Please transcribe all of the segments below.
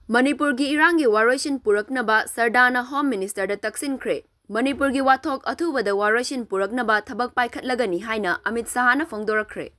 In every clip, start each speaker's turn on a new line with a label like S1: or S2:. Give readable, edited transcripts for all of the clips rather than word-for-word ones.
S1: Manipur gi Erang gi Waroisin Puraknaba A.Sardana Home Minister da Taksinkhre. Manipur gi wathok athubada Waroisin Puraknaba thabak paikhatlagani haina A.Sarda na phongdorakre.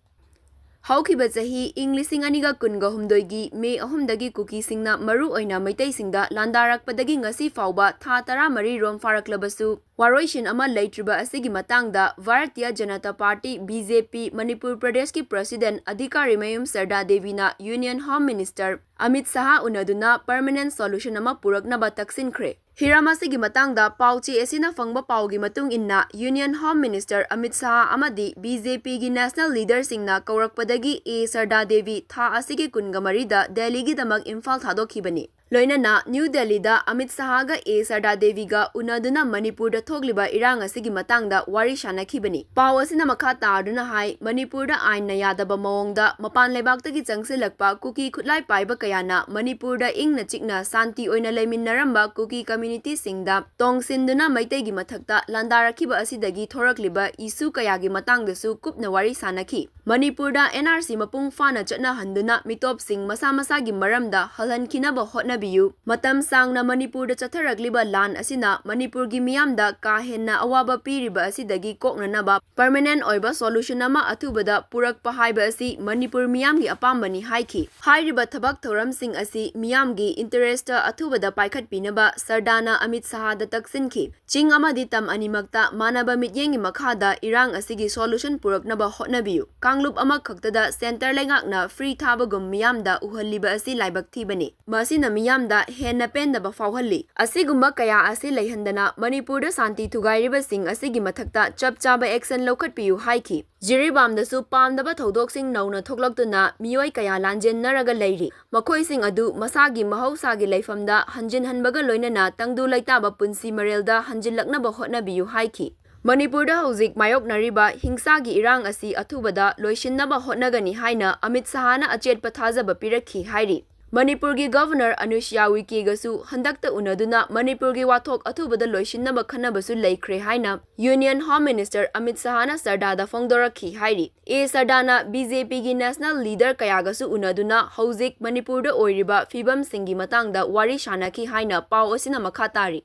S1: Haukiba chahi ing lising aniga kunga humdoigi May 3 kuki singna maru oina maitai singda landarakpadagi ngasi fauba tha 13 rom faraklabasu Waroisin ama leitriba asigi matangda Bharatiya Janata Party BJP Manipur Pradesh ki President Adhikari Mayum Sarda Devina Union Home Minister A.Sarda unaduna permanent solution ama puraknaba Taksinkhre. Hiramasi gi matangda pauchi esina fangba paugi matung inna Union Home Minister A.Sarda amadi BJP gi national leader singna kaurakpadagi A.Sarda Devi tha asigi kunga marida Delhi gi damak Imphal thadokhibani. Loinana New Delhi da A.Sarda ga A.Sarda Devi ga unaduna Manipur da thogliba Erang asigi matangda wari shanakhibani. Pau asina makha tarduna hai Manipur da ain na yadaba mawongda mapan lebaktagi changsilakpa kuki khutlai paiba kayana Manipur da ingna chikna santi oina leiminaramba kuki community singda tongsinduna maitegi mathakta landarakhiba asidagi thorakliba isu kayagi matangdasu kupna wari sanakhi. Manipur da NRC mapung fana chatna handuna mitop sing masa masagi maramda halhankhinaba hotnabiyu. Matam sangna Manipur da chatharakliba lan asina Manipur gi miyamda ka henna awaba piriba asidagi koknanaba permanent oiba solution ama athubada purakpa haiba asi Manipur miyamgi apambani haiki. Hairiba thabak thoram sing asi miyamgi interest athubada paikhatpinaba Sardana A.Sarda Taksinkhre. Ching amadi tam animakta manaba mityengi makhada Erang asigi solution puraknaba hotnabiyu. Lup ama khaktada center lengakna free thabagum miyamda uhalliba asi laibak thibani. Masina miyamda henna pendaba fauhalli. Asigumba kaya asi leihandana Manipur da santi thugairiba sing asigi mathakta chapchaba action lokhatpiyu haiki. Jiribamdasu pamdaba thodok sing nauna thoklaktuna miyoi kaya lanjennaraga leiri. Makhoi sing adu masagi mahausagi leifamda hanjinhanbaga loinana tangdu laitaba punsi marelda hanjinlaknaba hotnabiyu haiki. Manipur da hauzik mayoknariba hingsagi Erang asi athubada loishinnaba hotnagani haina A.Sarda na achetpa thajaba pirakhi hairi. Manipur gi Governor Anusya Wiki gasu handakta unaduna Manipur gi wathok athubada loishinnaba khanabasu leikhre haina Union Home Minister A.Sarda na Sarda da phongdorakhi hairi. A.Sarda na BJP gi national leader kayagasu unaduna hauzik Manipur da oiriba fibam singi matangda wari shanakhi haina pau asina makhatari.